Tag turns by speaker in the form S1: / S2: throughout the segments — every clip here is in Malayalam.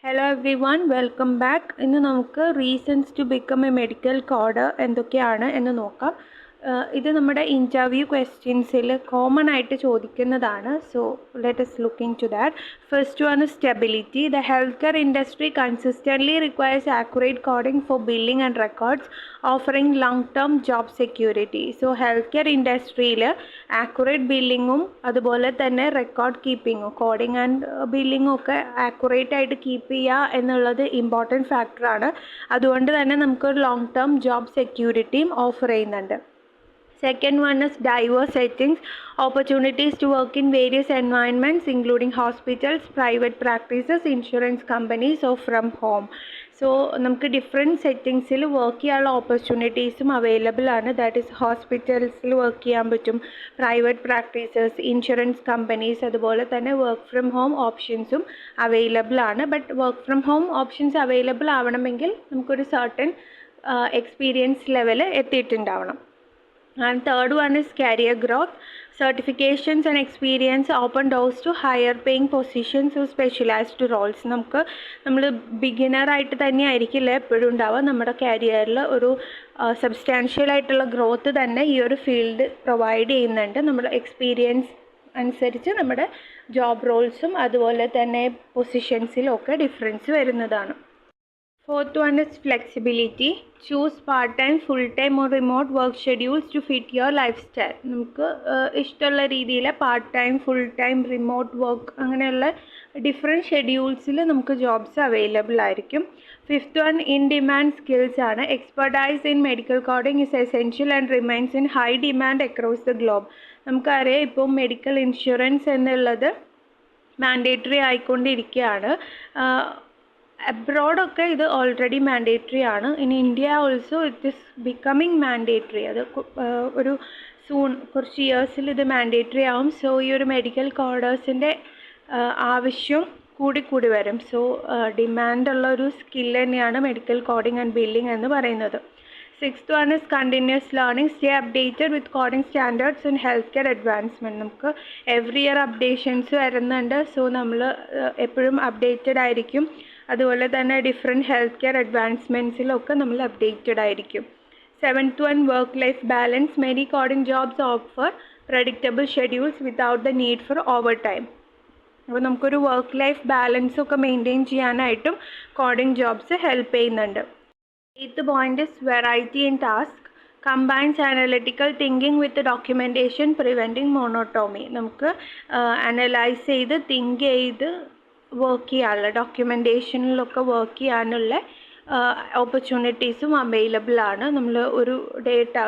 S1: Hello everyone, welcome back. ഇന്ന് നമുക്ക് reasons to become a medical coder എന്തൊക്കെയാണ് എന്ന് നോക്കാം. ഇത് നമ്മുടെ ഇൻ്റർവ്യൂ ക്വസ്റ്റ്യൻസിൽ കോമൺ ആയിട്ട് ചോദിക്കുന്നതാണ്. So let us look into that. First one is stability. The healthcare industry consistently requires accurate coding for billing and records, offering long-term job security. So healthcare industryയിൽ ആക്യുറേറ്റ് ബില്ലിങ്ങും അതുപോലെ തന്നെ റെക്കോർഡ് കീപ്പിങ്ങും കോഡിങ് ആൻഡ് ബില്ലിങ്ങും ഒക്കെ ആക്യുറേറ്റ് ആയിട്ട് കീപ്പ് ചെയ്യുക എന്നുള്ളത് ഇമ്പോർട്ടൻറ്റ് ഫാക്ടറാണ്. അതുകൊണ്ട് തന്നെ നമുക്കൊരു ലോങ് ടേം ജോബ് സെക്യൂരിറ്റിയും ഓഫർ ചെയ്യുന്നുണ്ട്. Second one is diverse settings, opportunities to work in various environments including hospitals, private practices, insurance companies or from home. So നമുക്ക് ഡിഫറെൻറ്റ് സെറ്റിങ്സിൽ വർക്ക് ചെയ്യാനുള്ള ഓപ്പർച്യൂണിറ്റീസും അവൈലബിൾ ആണ്. ദാറ്റ് ഈസ് ഹോസ്പിറ്റൽസിൽ വർക്ക് ചെയ്യാൻ പറ്റും, പ്രൈവറ്റ് പ്രാക്ടീസസ്, ഇൻഷുറൻസ് കമ്പനീസ്, അതുപോലെ തന്നെ വർക്ക് ഫ്രം ഹോം ഓപ്ഷൻസും അവൈലബിൾ ആണ്. But work from home options available ആവണമെങ്കിൽ നമുക്കൊരു സർട്ടൻ എക്സ്പീരിയൻസ് ലെവൽ എത്തിയിട്ടുണ്ടാവണം. And third one is career growth. Certifications and experience open doors to higher paying positions or specialized roles. നമ്മൾ ബിഗിനറായിട്ട് തന്നെ ആയിരിക്കില്ല എപ്പോഴും ഉണ്ടാവുക. നമ്മുടെ കരിയറിൽ ഒരു സബ്സ്റ്റാൻഷ്യൽ ആയിട്ടുള്ള ഗ്രോത്ത് തന്നെ ഈ ഒരു ഫീൽഡ് പ്രൊവൈഡ് ചെയ്യുന്നുണ്ട്. നമ്മുടെ എക്സ്പീരിയൻസ് അനുസരിച്ച് നമ്മുടെ ജോബ് റോൾസും അതുപോലെ തന്നെ പൊസിഷൻസിലും ഒക്കെ ഡിഫറൻസ് വരുന്നതാണ്. Fourth one is flexibility. Choose part-time, full-time or remote work schedules to fit your lifestyle. നമുക്ക് ഇഷ്ടമുള്ള രീതിയിൽ പാർട്ട്-ടൈം, ഫുൾ-ടൈം, റിമോട്ട് വർക്ക് അങ്ങനെയുള്ള ഡിഫറെൻറ്റ് ഷെഡ്യൂൾസിൽ നമുക്ക് ജോബ്സ് അവൈലബിൾ ആയിരിക്കും. Fifth one in demand skills ആണ്. Expertise in medical coding is essential and remains in high demand across the globe. നമുക്കറിയാം ഇപ്പോൾ മെഡിക്കൽ ഇൻഷുറൻസ് എന്നുള്ളത് മാൻഡേറ്ററി ആയിക്കൊണ്ടിരിക്കുകയാണ്. അബ്രോഡൊക്കെ ഇത് ഓൾറെഡി മാൻഡേറ്ററി ആണ്. In India also it is becoming mandatory. അത് ഒരു കുറച്ച് ഇയേഴ്സിൽ ഇത് മാൻഡേറ്ററി ആവും. സോ ഈ ഒരു മെഡിക്കൽ കോഡേഴ്സിൻ്റെ ആവശ്യം കൂടി വരും. സോ ഡിമാൻഡുള്ള ഒരു സ്കിൽ തന്നെയാണ് മെഡിക്കൽ കോഡിംഗ് ആൻഡ് ബില്ലിംഗ് എന്ന് പറയുന്നത്. Sixth one is continuous learning. Stay updated with coding standards and health care advancement. നമുക്ക് എവറി ഇയർ അപ്ഡേഷൻസ് വരുന്നുണ്ട്. സോ നമ്മൾ എപ്പോഴും അപ്ഡേറ്റഡ് ആയിരിക്കും. അതുപോലെ തന്നെ ഡിഫറെൻറ്റ് ഹെൽത്ത് കെയർ അഡ്വാൻസ്മെൻറ്റ്സിലൊക്കെ നമ്മൾ അപ്ഡേറ്റഡ് ആയിരിക്കും. Seventh one work life balance. Many coding jobs offer predictable schedules without the need for overtime. അപ്പോൾ നമുക്കൊരു വർക്ക് ലൈഫ് ബാലൻസൊക്കെ മെയിൻറ്റെയിൻ ചെയ്യാനായിട്ടും കോഡിംഗ് ജോബ്സ് ഹെൽപ്പ് ചെയ്യുന്നുണ്ട്. Eighth point is variety in task. Combines analytical thinking with documentation preventing monotony. നമുക്ക് അനലൈസ് ചെയ്ത് തിങ്ക് ചെയ്ത് വർക്ക് ചെയ്യാനുള്ള ഡോക്യുമെൻറ്റേഷനിലൊക്കെ വർക്ക് ചെയ്യാനുള്ള ഓപ്പർച്യൂണിറ്റീസും അവൈലബിൾ ആണ്. നമ്മൾ ഒരു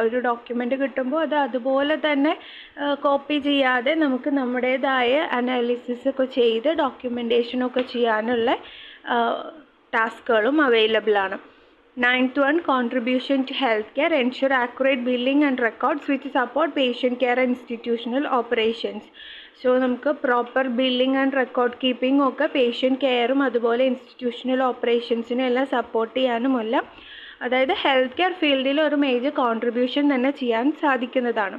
S1: ഒരു ഡോക്യുമെൻ്റ് കിട്ടുമ്പോൾ അത് അതുപോലെ തന്നെ കോപ്പി ചെയ്യാതെ നമുക്ക് നമ്മുടേതായ അനാലിസിസ് ഒക്കെ ചെയ്ത് ഡോക്യുമെൻറ്റേഷനൊക്കെ ചെയ്യാനുള്ള ടാസ്കുകളും അവൈലബിൾ ആണ്. Ninth one, contribution to healthcare. Ensure accurate billing and records which support patient care and institutional operations. So നമുക്ക് proper billing and record keeping ഒക്കെ പേഷ്യൻ്റ് കെയറും അതുപോലെ ഇൻസ്റ്റിറ്റ്യൂഷണൽ ഓപ്പറേഷൻസിനും എല്ലാം സപ്പോർട്ട് ചെയ്യാനുമല്ല. അതായത് ഹെൽത്ത് കെയർ ഫീൽഡിൽ ഒരു മേജർ കോൺട്രിബ്യൂഷൻ തന്നെ ചെയ്യാൻ സാധിക്കുന്നതാണ്.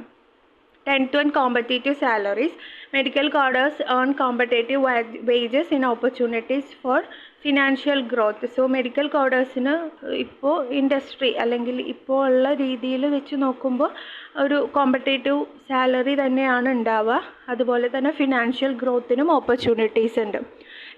S1: 10th one, competitive salaries. Medical coders earn competitive wages in opportunities for financial growth. So medical കോഡേഴ്സിന് ഇപ്പോൾ ഇൻഡസ്ട്രി അല്ലെങ്കിൽ ഇപ്പോൾ ഉള്ള രീതിയിൽ വെച്ച് നോക്കുമ്പോൾ ഒരു കോമ്പറ്റേറ്റീവ് സാലറി തന്നെയാണ് ഉണ്ടാവുക. അതുപോലെ തന്നെ ഫിനാൻഷ്യൽ ഗ്രോത്തിനും ഓപ്പർച്യൂണിറ്റീസ് ഉണ്ട്.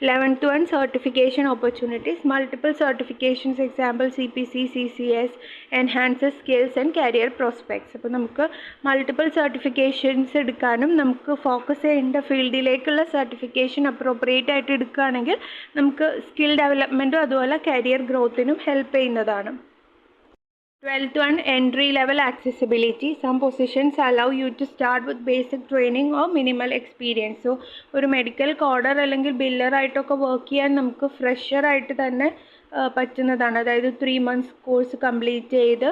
S1: 11th one, certification opportunities. Multiple certifications, example CPC, CCS, enhances skills and career prospects. അപ്പോൾ നമുക്ക് മൾട്ടിപ്പിൾ സർട്ടിഫിക്കേഷൻസ് എടുക്കാനും നമുക്ക് ഫോക്കസ് ചെയ്യേണ്ട ഫീൽഡിലേക്കുള്ള സർട്ടിഫിക്കേഷൻ അപ്രോപ്രിയേറ്റ് ആയിട്ട് എടുക്കുകയാണെങ്കിൽ നമുക്ക് സ്കിൽ ഡെവലപ്മെൻറ്റും അതുപോലെ കരിയർ ഗ്രോത്തിനും ഹെൽപ്പ് ചെയ്യുന്നതാണ്. 12th one, entry level accessibility. Some positions allow you to start with basic training or minimal experience. So ഒരു മെഡിക്കൽ കോഡർ അല്ലെങ്കിൽ ബില്ലറായിട്ടൊക്കെ വർക്ക് ചെയ്യാൻ നമുക്ക് ഫ്രഷറായിട്ട് തന്നെ പറ്റുന്നതാണ്. അതായത് 3 months കോഴ്സ് കംപ്ലീറ്റ് ചെയ്ത്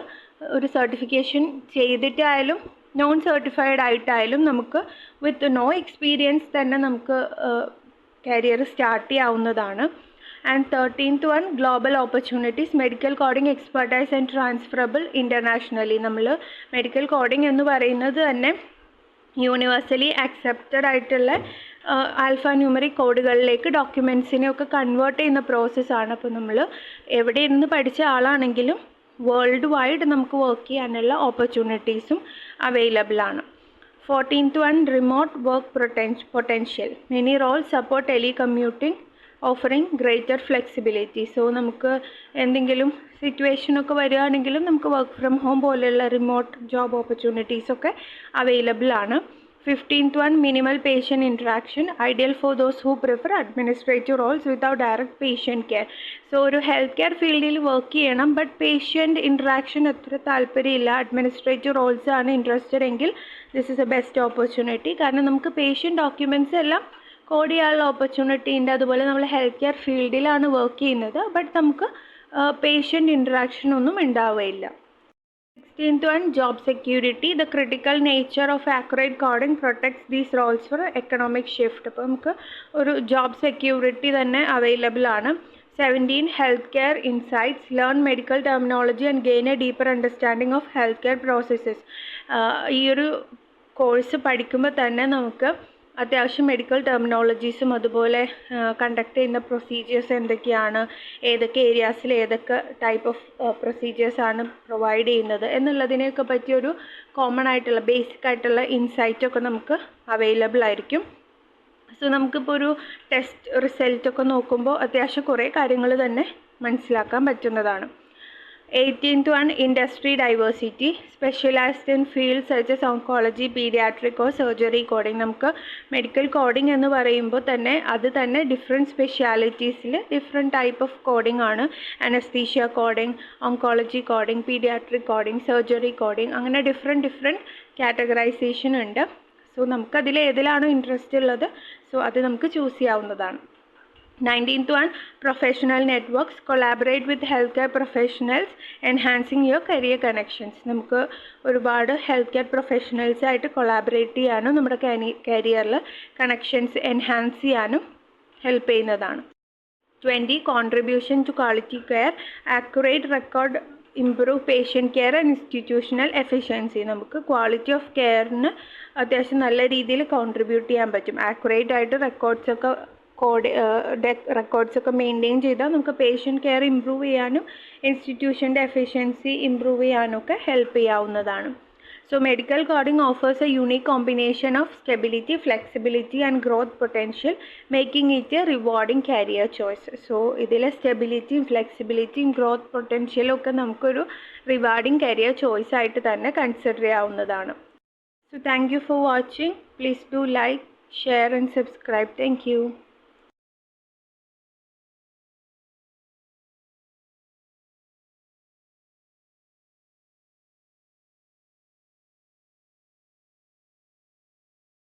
S1: ഒരു സർട്ടിഫിക്കേഷൻ ചെയ്തിട്ടായാലും നോൺ സർട്ടിഫൈഡ് ആയിട്ടായാലും നമുക്ക് വിത്ത് നോ എക്സ്പീരിയൻസ് തന്നെ നമുക്ക് കരിയർ സ്റ്റാർട്ട് ചെയ്യാവുന്നതാണ്. And 13th one, global opportunities. Medical coding expertise and transferable internationally. നമ്മൾ മെഡിക്കൽ കോഡിംഗ് എന്ന് പറയുന്നത് തന്നെ യൂണിവേഴ്സലി അക്സെപ്റ്റഡ് ആയിട്ടുള്ള ആൽഫ ന്യൂമറിക് കോഡുകളിലേക്ക് ഡോക്യുമെൻസിനെയൊക്കെ കൺവേർട്ട് ചെയ്യുന്ന പ്രോസസ്സാണ്. അപ്പോൾ നമ്മൾ എവിടെ ഇരുന്ന് പഠിച്ച ആളാണെങ്കിലും വേൾഡ് വൈഡ് നമുക്ക് വർക്ക് ചെയ്യാനുള്ള ഓപ്പർച്യൂണിറ്റീസും അവൈലബിൾ ആണ്. 14th one, remote work potential. Many roles support telecommuting, offering greater flexibility. So നമുക്ക് എന്തെങ്കിലും സിറ്റുവേഷനൊക്കെ വരികയാണെങ്കിലും നമുക്ക് വർക്ക് ഫ്രം ഹോം പോലെയുള്ള റിമോട്ട് ജോബ് ഓപ്പർച്യൂണിറ്റീസ് ഒക്കെ അവൈലബിൾ ആണ്. 15th one, minimal patient interaction, ideal for those who prefer administrative roles without direct patient care. So ഒരു ഹെൽത്ത് കെയർ ഫീൽഡിൽ വർക്ക് ചെയ്യണം, ബട്ട് പേഷ്യൻ്റ് ഇൻട്രാക്ഷൻ അത്ര താല്പര്യമില്ല, അഡ്മിനിസ്ട്രേറ്റീവ് റോൾസ് ആണ് ഇൻട്രസ്റ്റഡ് എങ്കിൽ this is A best opportunity. കാരണം നമുക്ക് പേഷ്യൻ്റ് ഡോക്യുമെൻറ്റ്സ് എല്ലാം കോഡ് ചെയ്യാനുള്ള ഓപ്പർച്യൂണിറ്റി ഉണ്ട്. അതുപോലെ നമ്മൾ ഹെൽത്ത് കെയർ ഫീൽഡിലാണ് വർക്ക് ചെയ്യുന്നത്, ബട്ട് നമുക്ക് പേഷ്യൻ്റ് ഇൻട്രാക്ഷൻ ഒന്നും ഉണ്ടാവുകയില്ല. 16th one, job security. The critical nature of accurate coding protects these roles for economic shift. അപ്പോൾ നമുക്ക് ഒരു ജോബ് സെക്യൂരിറ്റി തന്നെ അവൈലബിൾ ആണ്. 17, health care insights. Learn medical terminology and gain a deeper understanding of healthcare processes. ഈ ഒരു കോഴ്സ് പഠിക്കുമ്പോൾ തന്നെ നമുക്ക് അത്യാവശ്യം മെഡിക്കൽ ടെർമിനോളജീസും അതുപോലെ കണ്ടക്ട് ചെയ്യുന്ന പ്രൊസീജിയേഴ്സ് എന്തൊക്കെയാണ്, ഏതൊക്കെ ഏരിയാസിൽ ഏതൊക്കെ ടൈപ്പ് ഓഫ് പ്രൊസീജിയേഴ്സാണ് പ്രൊവൈഡ് ചെയ്യുന്നത് എന്നുള്ളതിനെയൊക്കെ പറ്റിയൊരു കോമൺ ആയിട്ടുള്ള ബേസിക് ആയിട്ടുള്ള ഇൻസൈറ്റൊക്കെ നമുക്ക് അവൈലബിൾ ആയിരിക്കും. സോ നമുക്കിപ്പോൾ ഒരു ടെസ്റ്റ് റിസൾട്ടൊക്കെ നോക്കുമ്പോൾ അത്യാവശ്യം കുറേ കാര്യങ്ങൾ തന്നെ മനസ്സിലാക്കാൻ പറ്റുന്നതാണ്. 18th one, industry diversity. Specialized in fields such as oncology, pediatric or surgery coding. നമുക്ക് മെഡിക്കൽ കോഡിംഗ് എന്ന് പറയുമ്പോൾ തന്നെ അത് തന്നെ ഡിഫറെൻറ്റ് സ്പെഷ്യാലിറ്റീസിൽ ഡിഫറെൻറ്റ് ടൈപ്പ് ഓഫ് കോഡിംഗ് ആണ്. Anaesthesia coding, oncology coding, paediatric coding, surgery coding, അങ്ങനെ ഡിഫറെൻറ്റ് കാറ്റഗറൈസേഷൻ ഉണ്ട്. സോ നമുക്കതിൽ ഏതിലാണോ ഇൻട്രസ്റ്റ് ഉള്ളത് സോ അത് നമുക്ക് ചൂസ് ചെയ്യാവുന്നതാണ്. 19th one, professional networks. Collaborate with healthcare professionals, enhancing your career connections. നമുക്ക് ഒരുപാട് ഹെൽത്ത് കെയർ പ്രൊഫഷണൽസ് ആയിട്ട് കൊളാബറേറ്റ് ചെയ്യാനും നമ്മുടെ കരിയറിൽ കണക്ഷൻസ് എൻഹാൻസ് ചെയ്യാനും ഹെൽപ്പ് ചെയ്യുന്നതാണ്. 20, contribution to quality care. Accurate record improve patient care and institutional efficiency. നമുക്ക് ക്വാളിറ്റി ഓഫ് കെയറിന് അത്യാവശ്യം നല്ല രീതിയിൽ കോൺട്രിബ്യൂട്ട് ചെയ്യാൻ പറ്റും. ആക്യുറേറ്റ് ആയിട്ട് റെക്കോർഡ്സൊക്കെ മെയിൻറ്റെയിൻ ചെയ്താൽ നമുക്ക് പേഷ്യൻ്റ് കെയർ ഇമ്പ്രൂവ് ചെയ്യാനും ഇൻസ്റ്റിറ്റ്യൂഷൻ്റെ എഫിഷ്യൻസി ഇമ്പ്രൂവ് ചെയ്യാനും ഒക്കെ ഹെൽപ്പ് ചെയ്യാവുന്നതാണ്. So medical coding offers A unique combination of stability, flexibility and growth potential, making it A rewarding career choice. So ഇതിലെ സ്റ്റെബിലിറ്റിയും ഫ്ലെക്സിബിലിറ്റിയും ഗ്രോത്ത് പൊട്ടൻഷ്യലും ഒക്കെ നമുക്കൊരു റിവാർഡിംഗ് കരിയർ ചോയ്സ് ആയിട്ട് തന്നെ കൺസിഡർ ചെയ്യാവുന്നതാണ്. So thank you for watching. Please do like, share and subscribe. Thank you.